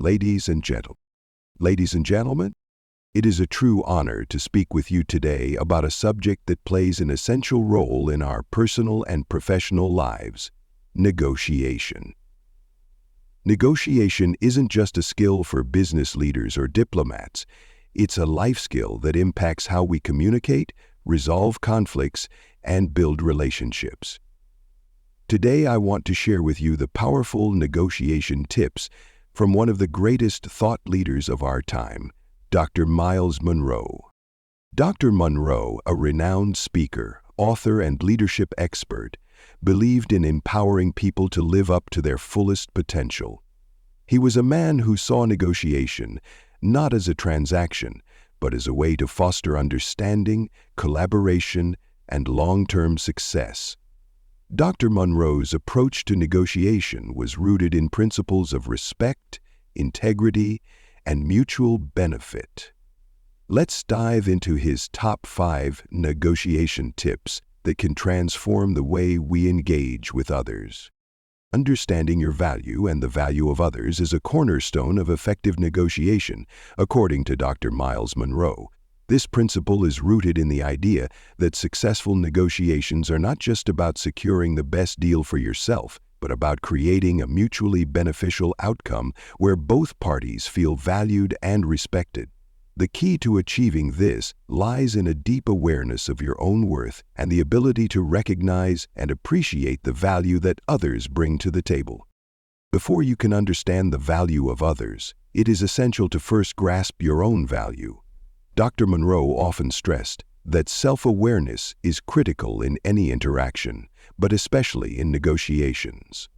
Ladies and gentlemen, Ladies and gentlemen, it is a true honor to speak with you today about a subject that plays an essential role in our personal and professional lives: negotiation. Negotiation isn't just a skill for business leaders or diplomats. It's a life skill that impacts how we communicate, resolve conflicts, and build relationships. Today, I want to share with you the powerful negotiation tips from one of the greatest thought leaders of our time, Dr. Myles Munroe. Dr. Munroe, a renowned speaker, author, and leadership expert, believed in empowering people to live up to their fullest potential. He was a man who saw negotiation not as a transaction, but as a way to foster understanding, collaboration, and long-term success. Dr. Munroe's approach to negotiation was rooted in principles of respect, integrity, and mutual benefit. Let's dive into his top 5 negotiation tips that can transform the way we engage with others. Understanding your value and the value of others is a cornerstone of effective negotiation, according to Dr. Myles Munroe. This principle is rooted in the idea that successful negotiations are not just about securing the best deal for yourself, but about creating a mutually beneficial outcome where both parties feel valued and respected. The key to achieving this lies in a deep awareness of your own worth and the ability to recognize and appreciate the value that others bring to the table. Before you can understand the value of others, it is essential to first grasp your own value. Dr. Munroe often stressed that self-awareness is critical in any interaction, but especially in negotiations.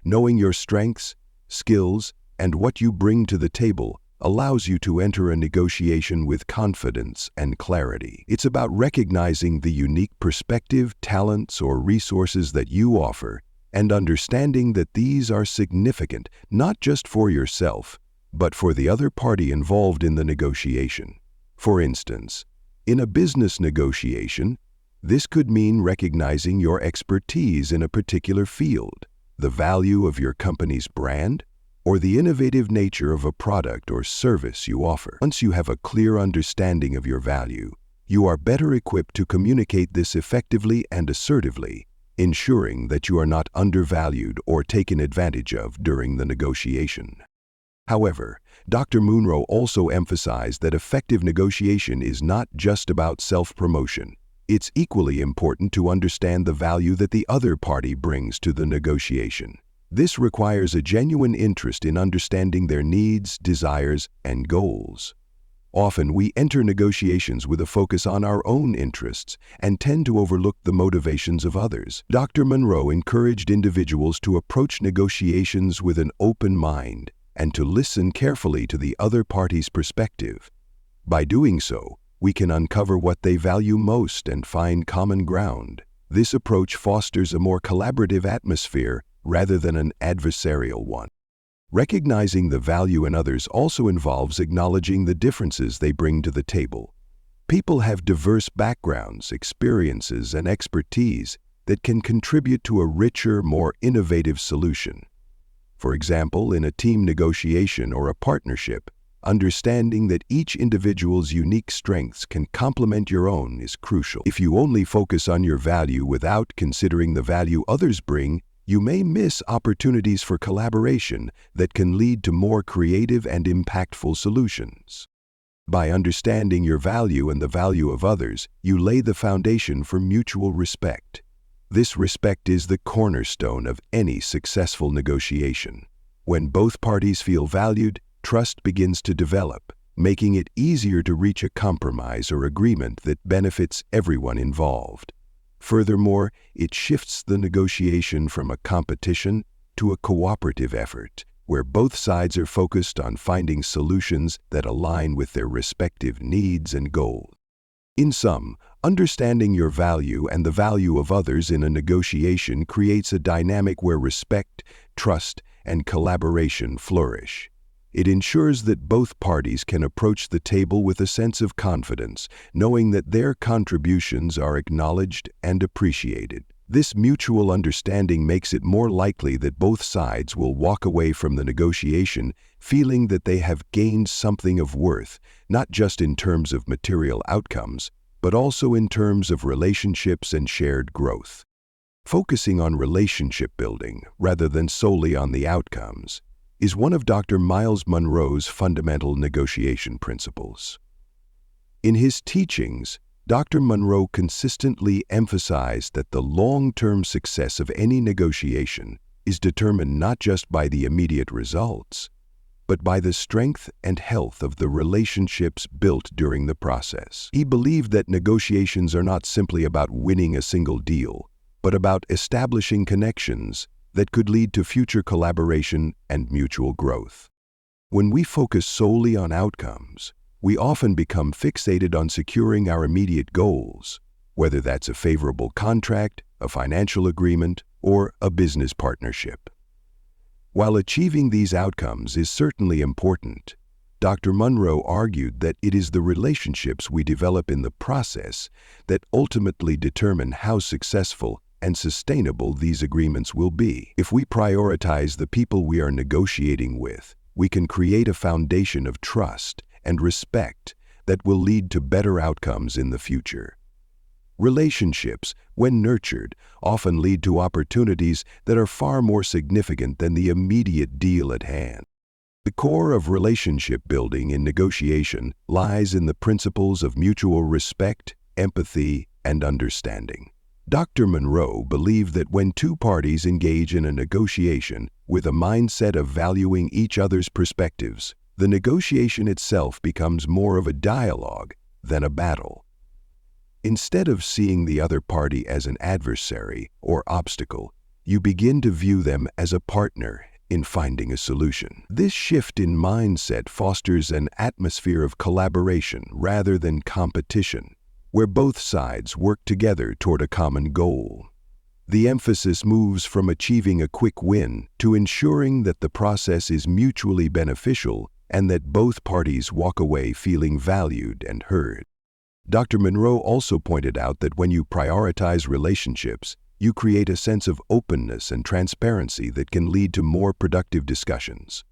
Knowing your strengths, skills, and what you bring to the table allows you to enter a negotiation with confidence and clarity. It's about recognizing the unique perspective, talents, or resources that you offer, and understanding that these are significant not just for yourself, but for the other party involved in the negotiation. For instance, in a business negotiation, this could mean recognizing your expertise in a particular field, the value of your company's brand, or the innovative nature of a product or service you offer. Once you have a clear understanding of your value, you are better equipped to communicate this effectively and assertively, ensuring that you are not undervalued or taken advantage of during the negotiation. However, Dr. Munroe also emphasized that effective negotiation is not just about self-promotion. It's equally important to understand the value that the other party brings to the negotiation. This requires a genuine interest in understanding their needs, desires, and goals. Often we enter negotiations with a focus on our own interests and tend to overlook the motivations of others. Dr. Munroe encouraged individuals to approach negotiations with an open mind and to listen carefully to the other party's perspective. By doing so, we can uncover what they value most and find common ground. This approach fosters a more collaborative atmosphere rather than an adversarial one. Recognizing the value in others also involves acknowledging the differences they bring to the table. People have diverse backgrounds, experiences, and expertise that can contribute to a richer, more innovative solution. For example, in a team negotiation or a partnership, understanding that each individual's unique strengths can complement your own is crucial. If you only focus on your value without considering the value others bring, you may miss opportunities for collaboration that can lead to more creative and impactful solutions. By understanding your value and the value of others, you lay the foundation for mutual respect. This respect is the cornerstone of any successful negotiation. When both parties feel valued, trust begins to develop, making it easier to reach a compromise or agreement that benefits everyone involved. Furthermore, it shifts the negotiation from a competition to a cooperative effort, where both sides are focused on finding solutions that align with their respective needs and goals. In sum, understanding your value and the value of others in a negotiation creates a dynamic where respect, trust, and collaboration flourish. It ensures that both parties can approach the table with a sense of confidence, knowing that their contributions are acknowledged and appreciated. This mutual understanding makes it more likely that both sides will walk away from the negotiation feeling that they have gained something of worth, not just in terms of material outcomes, but also in terms of relationships and shared growth. Focusing on relationship building rather than solely on the outcomes is one of Dr. Myles Munroe's fundamental negotiation principles. In his teachings, Dr. Munroe consistently emphasized that the long-term success of any negotiation is determined not just by the immediate results, but by the strength and health of the relationships built during the process. He believed that negotiations are not simply about winning a single deal, but about establishing connections that could lead to future collaboration and mutual growth. When we focus solely on outcomes, we often become fixated on securing our immediate goals, whether that's a favorable contract, a financial agreement, or a business partnership. While achieving these outcomes is certainly important, Dr. Munroe argued that it is the relationships we develop in the process that ultimately determine how successful and sustainable these agreements will be. If we prioritize the people we are negotiating with, we can create a foundation of trust and respect that will lead to better outcomes in the future. Relationships, when nurtured, often lead to opportunities that are far more significant than the immediate deal at hand. The core of relationship building in negotiation lies in the principles of mutual respect, empathy, and understanding. Dr. Munroe believed that when two parties engage in a negotiation with a mindset of valuing each other's perspectives, the negotiation itself becomes more of a dialogue than a battle. Instead of seeing the other party as an adversary or obstacle, you begin to view them as a partner in finding a solution. This shift in mindset fosters an atmosphere of collaboration rather than competition, where both sides work together toward a common goal. The emphasis moves from achieving a quick win to ensuring that the process is mutually beneficial and that both parties walk away feeling valued and heard. Dr. Munroe also pointed out that when you prioritize relationships, you create a sense of openness and transparency that can lead to more productive discussions.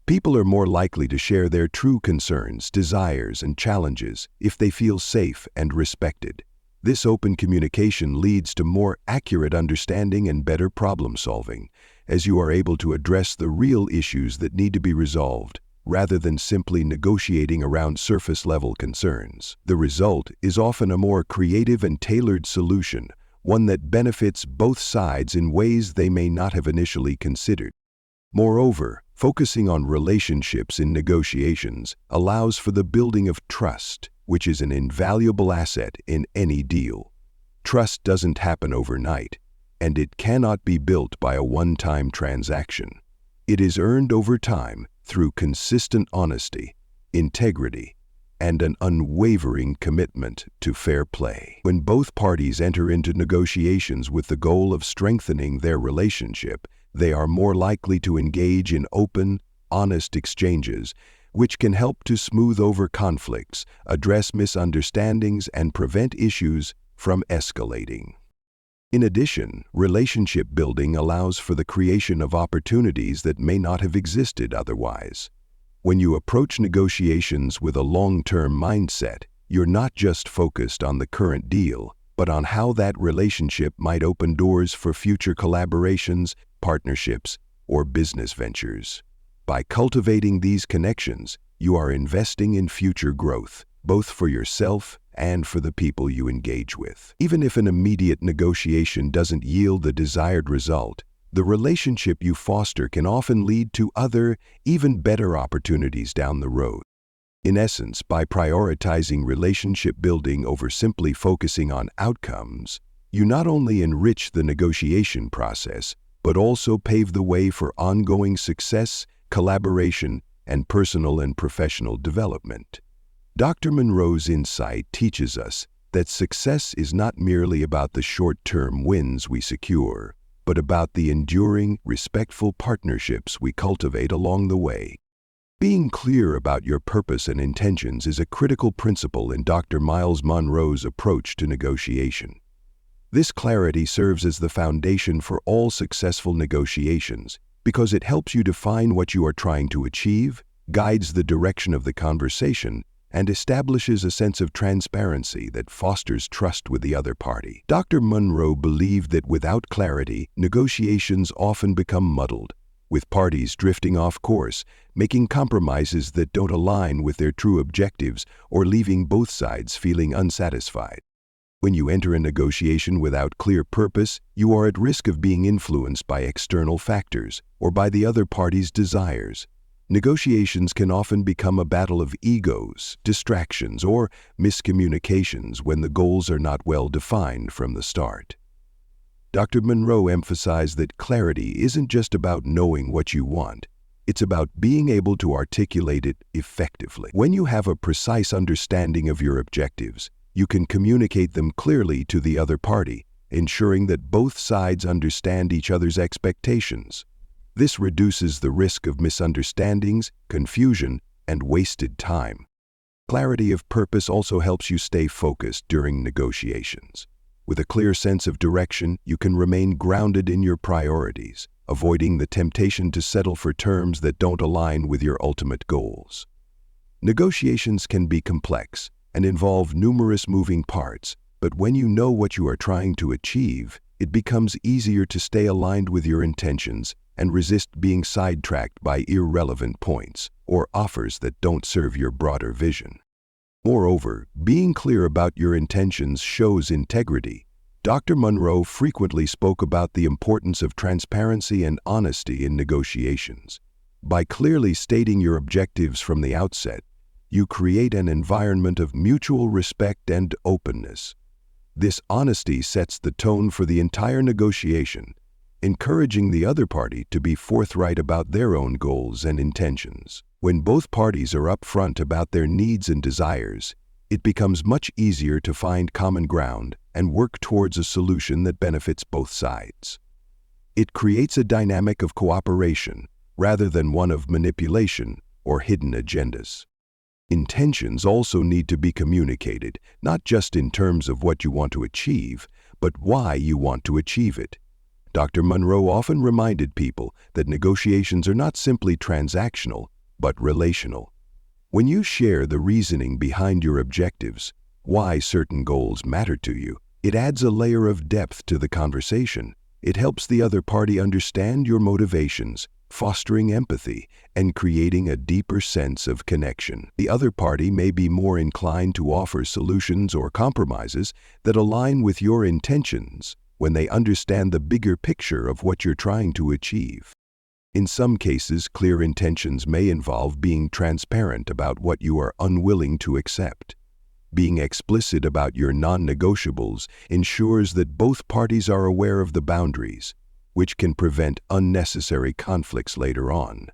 People are more likely to share their true concerns, desires, and challenges if they feel safe and respected. This open communication leads to more accurate understanding and better problem solving, as you are able to address the real issues that need to be resolved, rather than simply negotiating around surface-level concerns. The result is often a more creative and tailored solution, one that benefits both sides in ways they may not have initially considered. Moreover, focusing on relationships in negotiations allows for the building of trust, which is an invaluable asset in any deal. Trust doesn't happen overnight, and it cannot be built by a one-time transaction. It is earned over time through consistent honesty, integrity, and an unwavering commitment to fair play. When both parties enter into negotiations with the goal of strengthening their relationship, they are more likely to engage in open, honest exchanges, which can help to smooth over conflicts, address misunderstandings, and prevent issues from escalating. In addition, relationship building allows for the creation of opportunities that may not have existed otherwise. When you approach negotiations with a long-term mindset, you're not just focused on the current deal, but on how that relationship might open doors for future collaborations, partnerships, or business ventures. By cultivating these connections, you are investing in future growth, both for yourself and for the people you engage with. Even if an immediate negotiation doesn't yield the desired result, the relationship you foster can often lead to other, even better opportunities down the road. In essence, by prioritizing relationship building over simply focusing on outcomes, you not only enrich the negotiation process, but also pave the way for ongoing success, collaboration, and personal and professional development. Dr. Munroe's insight teaches us that success is not merely about the short-term wins we secure, but about the enduring, respectful partnerships we cultivate along the way. Being clear about your purpose and intentions is a critical principle in Dr. Myles Munroe's approach to negotiation. This clarity serves as the foundation for all successful negotiations because it helps you define what you are trying to achieve, guides the direction of the conversation, and establishes a sense of transparency that fosters trust with the other party. Dr. Munroe believed that without clarity, negotiations often become muddled, with parties drifting off course, making compromises that don't align with their true objectives or leaving both sides feeling unsatisfied. When you enter a negotiation without clear purpose, you are at risk of being influenced by external factors or by the other party's desires. Negotiations can often become a battle of egos, distractions, or miscommunications when the goals are not well defined from the start. Dr. Munroe emphasized that clarity isn't just about knowing what you want. It's about being able to articulate it effectively. When you have a precise understanding of your objectives, you can communicate them clearly to the other party, ensuring that both sides understand each other's expectations. This reduces the risk of misunderstandings, confusion, and wasted time. Clarity of purpose also helps you stay focused during negotiations. With a clear sense of direction, you can remain grounded in your priorities, avoiding the temptation to settle for terms that don't align with your ultimate goals. Negotiations can be complex and involve numerous moving parts, but when you know what you are trying to achieve, it becomes easier to stay aligned with your intentions and resist being sidetracked by irrelevant points or offers that don't serve your broader vision. Moreover, being clear about your intentions shows integrity. Dr. Munroe frequently spoke about the importance of transparency and honesty in negotiations. By clearly stating your objectives from the outset, you create an environment of mutual respect and openness. This honesty sets the tone for the entire negotiation, encouraging the other party to be forthright about their own goals and intentions. When both parties are upfront about their needs and desires, it becomes much easier to find common ground and work towards a solution that benefits both sides. It creates a dynamic of cooperation rather than one of manipulation or hidden agendas. Intentions also need to be communicated, not just in terms of what you want to achieve, but why you want to achieve it. Dr. Munroe often reminded people that negotiations are not simply transactional, but relational. When you share the reasoning behind your objectives, why certain goals matter to you, it adds a layer of depth to the conversation. It helps the other party understand your motivations, fostering empathy and creating a deeper sense of connection. The other party may be more inclined to offer solutions or compromises that align with your intentions when they understand the bigger picture of what you're trying to achieve. In some cases, clear intentions may involve being transparent about what you are unwilling to accept. Being explicit about your non-negotiables ensures that both parties are aware of the boundaries, which can prevent unnecessary conflicts later on.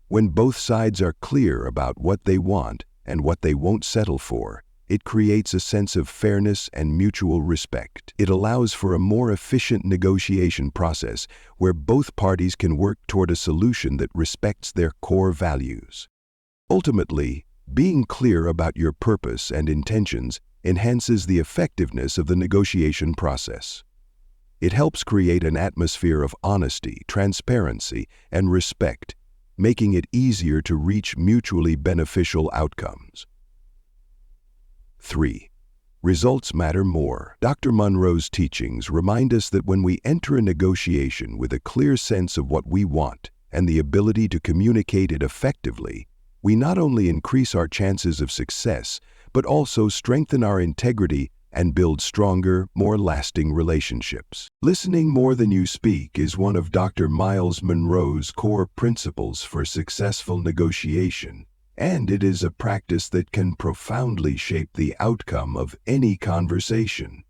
When both sides are clear about what they want and what they won't settle for, it creates a sense of fairness and mutual respect. It allows for a more efficient negotiation process where both parties can work toward a solution that respects their core values. Ultimately, being clear about your purpose and intentions enhances the effectiveness of the negotiation process. It helps create an atmosphere of honesty, transparency, and respect, making it easier to reach mutually beneficial outcomes. 3. Results matter more. Dr. Munroe's teachings remind us that when we enter a negotiation with a clear sense of what we want and the ability to communicate it effectively, we not only increase our chances of success, but also strengthen our integrity and build stronger, more lasting relationships. Listening more than you speak is one of Dr. Myles Munroe's core principles for successful negotiation, and it is a practice that can profoundly shape the outcome of any conversation.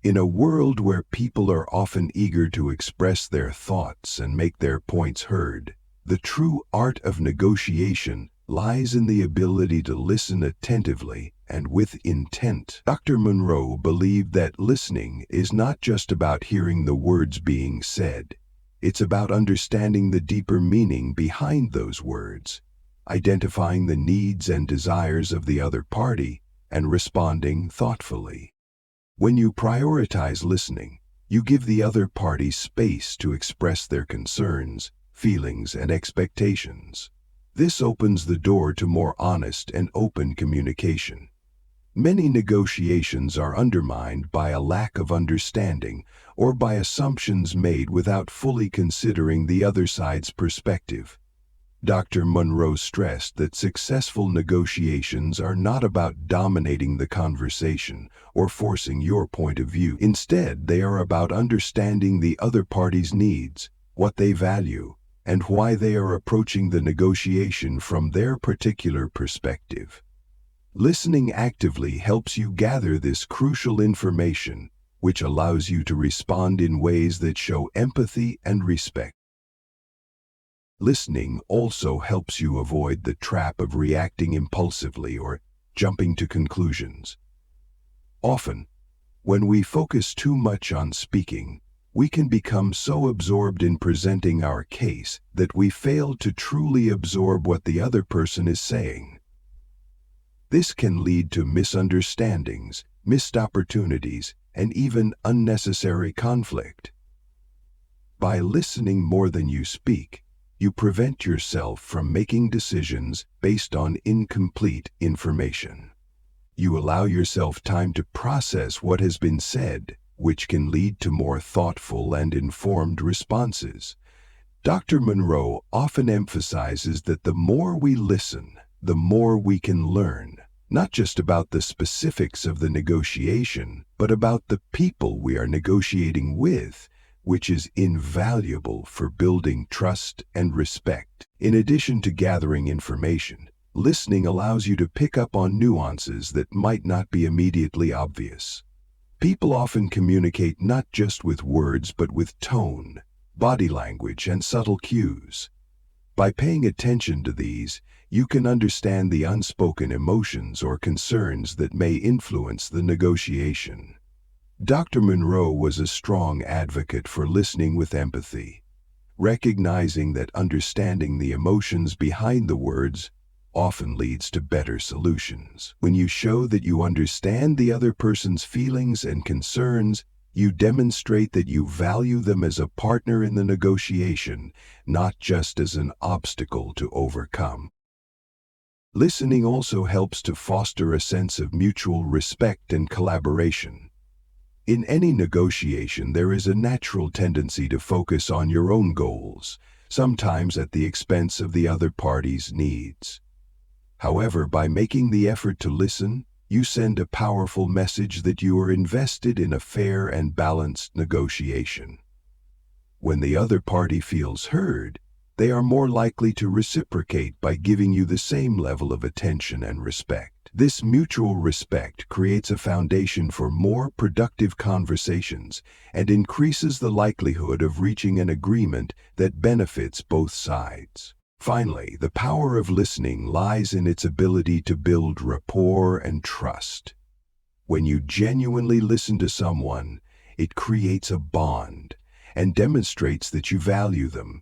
In a world where people are often eager to express their thoughts and make their points heard, the true art of negotiation lies in the ability to listen attentively and with intent. Dr. Munroe believed that listening is not just about hearing the words being said. It's about understanding the deeper meaning behind those words, identifying the needs and desires of the other party, and responding thoughtfully. When you prioritize listening, you give the other party space to express their concerns, feelings, and expectations. This opens the door to more honest and open communication. Many negotiations are undermined by a lack of understanding or by assumptions made without fully considering the other side's perspective. Dr. Munroe stressed that successful negotiations are not about dominating the conversation or forcing your point of view. Instead, they are about understanding the other party's needs, what they value, and why they are approaching the negotiation from their particular perspective. Listening actively helps you gather this crucial information, which allows you to respond in ways that show empathy and respect. Listening also helps you avoid the trap of reacting impulsively or jumping to conclusions. Often, when we focus too much on speaking, we can become so absorbed in presenting our case that we fail to truly absorb what the other person is saying. This can lead to misunderstandings, missed opportunities, and even unnecessary conflict. By listening more than you speak, you prevent yourself from making decisions based on incomplete information. You allow yourself time to process what has been said, which can lead to more thoughtful and informed responses. Dr. Munroe often emphasizes that the more we listen, the more we can learn, not just about the specifics of the negotiation, but about the people we are negotiating with, which is invaluable for building trust and respect. In addition to gathering information, listening allows you to pick up on nuances that might not be immediately obvious. People often communicate not just with words but with tone, body language, and subtle cues. By paying attention to these, you can understand the unspoken emotions or concerns that may influence the negotiation. Dr. Munroe was a strong advocate for listening with empathy, recognizing that understanding the emotions behind the words often leads to better solutions. When you show that you understand the other person's feelings and concerns, you demonstrate that you value them as a partner in the negotiation, not just as an obstacle to overcome. Listening also helps to foster a sense of mutual respect and collaboration. In any negotiation, there is a natural tendency to focus on your own goals, sometimes at the expense of the other party's needs. However, by making the effort to listen, you send a powerful message that you are invested in a fair and balanced negotiation. When the other party feels heard, they are more likely to reciprocate by giving you the same level of attention and respect. This mutual respect creates a foundation for more productive conversations and increases the likelihood of reaching an agreement that benefits both sides. Finally, the power of listening lies in its ability to build rapport and trust. When you genuinely listen to someone, it creates a bond and demonstrates that you value them.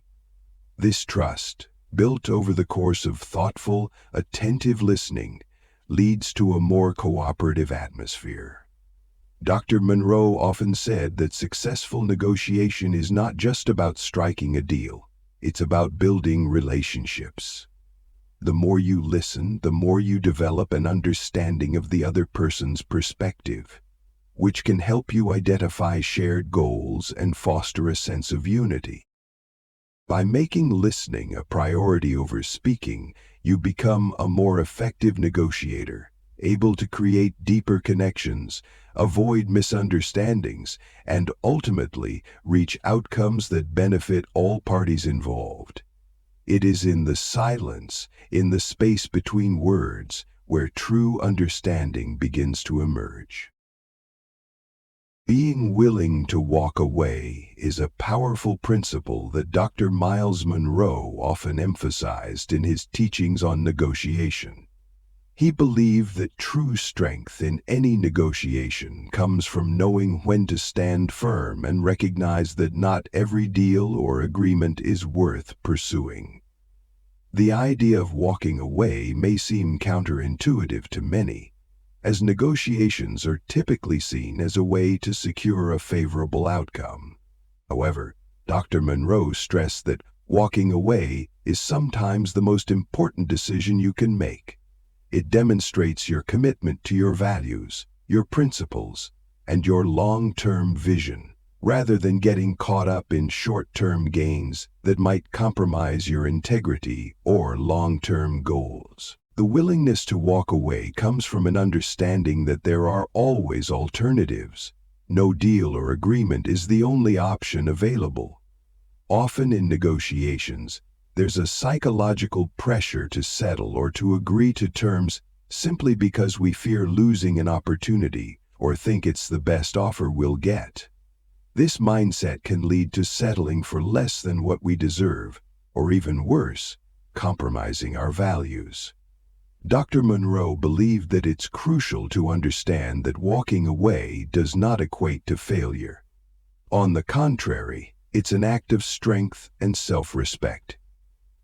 This trust, built over the course of thoughtful, attentive listening, leads to a more cooperative atmosphere. Dr. Munroe often said that successful negotiation is not just about striking a deal, it's about building relationships. The more you listen, the more you develop an understanding of the other person's perspective, which can help you identify shared goals and foster a sense of unity. By making listening a priority over speaking, you become a more effective negotiator, able to create deeper connections, avoid misunderstandings, and ultimately reach outcomes that benefit all parties involved. It is in the silence, in the space between words, where true understanding begins to emerge. Being willing to walk away is a powerful principle that Dr. Myles Munroe often emphasized in his teachings on negotiation. He believed that true strength in any negotiation comes from knowing when to stand firm and recognize that not every deal or agreement is worth pursuing. The idea of walking away may seem counterintuitive to many, as negotiations are typically seen as a way to secure a favorable outcome. However, Dr. Munroe stressed that walking away is sometimes the most important decision you can make. It demonstrates your commitment to your values, your principles, and your long-term vision, rather than getting caught up in short-term gains that might compromise your integrity or long-term goals. The willingness to walk away comes from an understanding that there are always alternatives. No deal or agreement is the only option available. Often in negotiations, there's a psychological pressure to settle or to agree to terms simply because we fear losing an opportunity or think it's the best offer we'll get. This mindset can lead to settling for less than what we deserve, or even worse, compromising our values. Dr. Munroe believed that it's crucial to understand that walking away does not equate to failure. On the contrary, it's an act of strength and self-respect.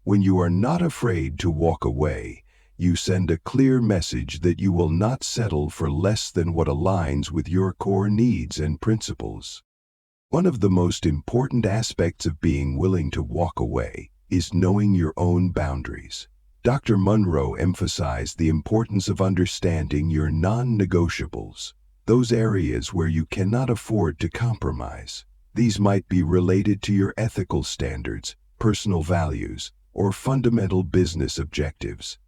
When you are not afraid to walk away, you send a clear message that you will not settle for less than what aligns with your core needs and principles. One of the most important aspects of being willing to walk away is knowing your own boundaries. Dr. Munroe emphasized the importance of understanding your non-negotiables, those areas where you cannot afford to compromise. These might be related to your ethical standards, personal values, or fundamental business objectives.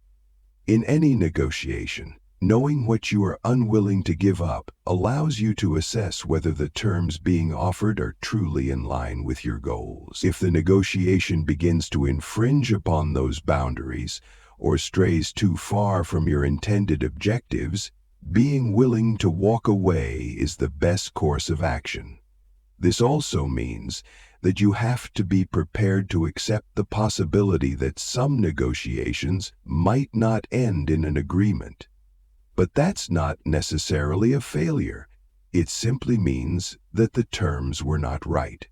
In any negotiation, knowing what you are unwilling to give up allows you to assess whether the terms being offered are truly in line with your goals. If the negotiation begins to infringe upon those boundaries or strays too far from your intended objectives, being willing to walk away is the best course of action. This also means that you have to be prepared to accept the possibility that some negotiations might not end in an agreement. But that's not necessarily a failure. It simply means that the terms were not right.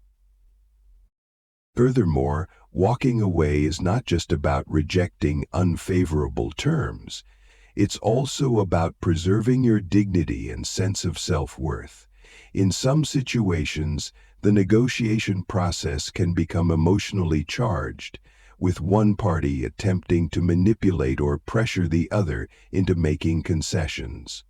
Furthermore, walking away is not just about rejecting unfavorable terms. It's also about preserving your dignity and sense of self-worth. In some situations, the negotiation process can become emotionally charged, with one party attempting to manipulate or pressure the other into making concessions.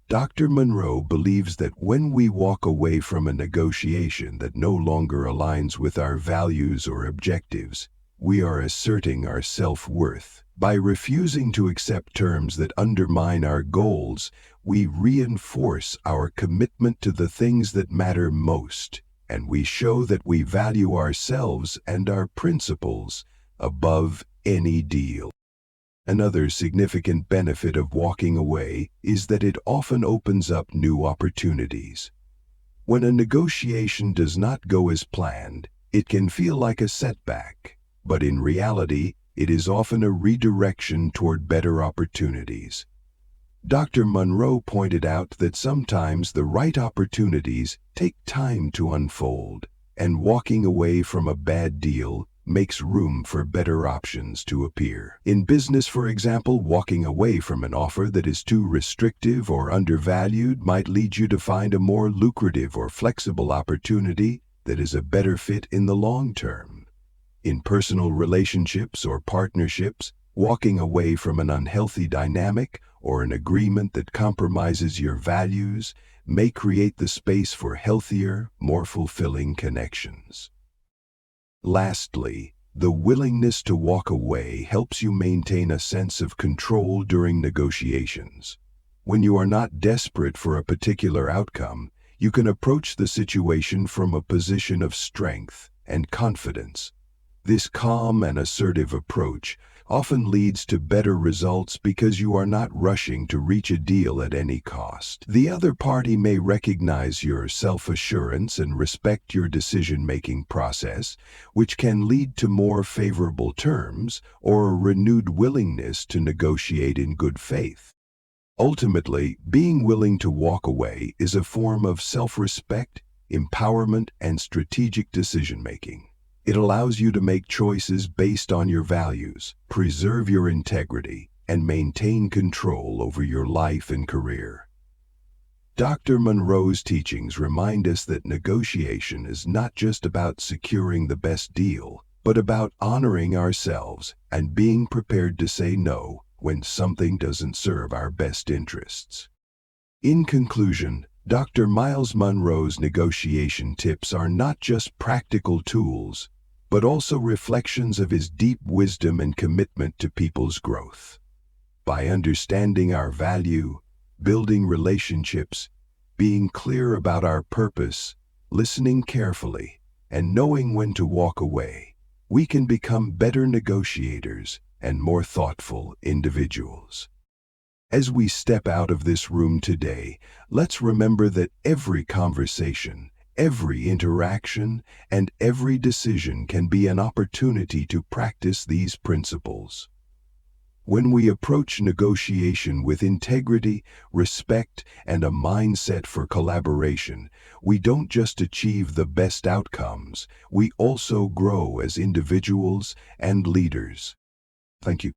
Dr. Munroe believes that when we walk away from a negotiation that no longer aligns with our values or objectives, we are asserting our self-worth. By refusing to accept terms that undermine our goals, we reinforce our commitment to the things that matter most, and we show that we value ourselves and our principles above any deal. Another significant benefit of walking away is that it often opens up new opportunities. When a negotiation does not go as planned, it can feel like a setback, but in reality, it is often a redirection toward better opportunities. Dr. Munroe pointed out that sometimes the right opportunities take time to unfold, and walking away from a bad deal makes room for better options to appear. In business, for example, walking away from an offer that is too restrictive or undervalued might lead you to find a more lucrative or flexible opportunity that is a better fit in the long term. In personal relationships or partnerships, walking away from an unhealthy dynamic or an agreement that compromises your values may create the space for healthier, more fulfilling connections. Lastly, the willingness to walk away helps you maintain a sense of control during negotiations. When you are not desperate for a particular outcome, you can approach the situation from a position of strength and confidence. This calm and assertive approach often leads to better results because you are not rushing to reach a deal at any cost. The other party may recognize your self-assurance and respect your decision-making process, which can lead to more favorable terms or a renewed willingness to negotiate in good faith. Ultimately, being willing to walk away is a form of self-respect, empowerment, and strategic decision-making. It allows you to make choices based on your values, preserve your integrity, and maintain control over your life and career. Dr. Munroe's teachings remind us that negotiation is not just about securing the best deal, but about honoring ourselves and being prepared to say no when something doesn't serve our best interests. In conclusion, Dr. Myles Munroe's negotiation tips are not just practical tools, but also reflections of his deep wisdom and commitment to people's growth. By understanding our value, building relationships, being clear about our purpose, listening carefully, and knowing when to walk away, we can become better negotiators and more thoughtful individuals. As we step out of this room today, let's remember that every conversation, every interaction, and every decision can be an opportunity to practice these principles. When we approach negotiation with integrity, respect, and a mindset for collaboration, we don't just achieve the best outcomes, we also grow as individuals and leaders. Thank you.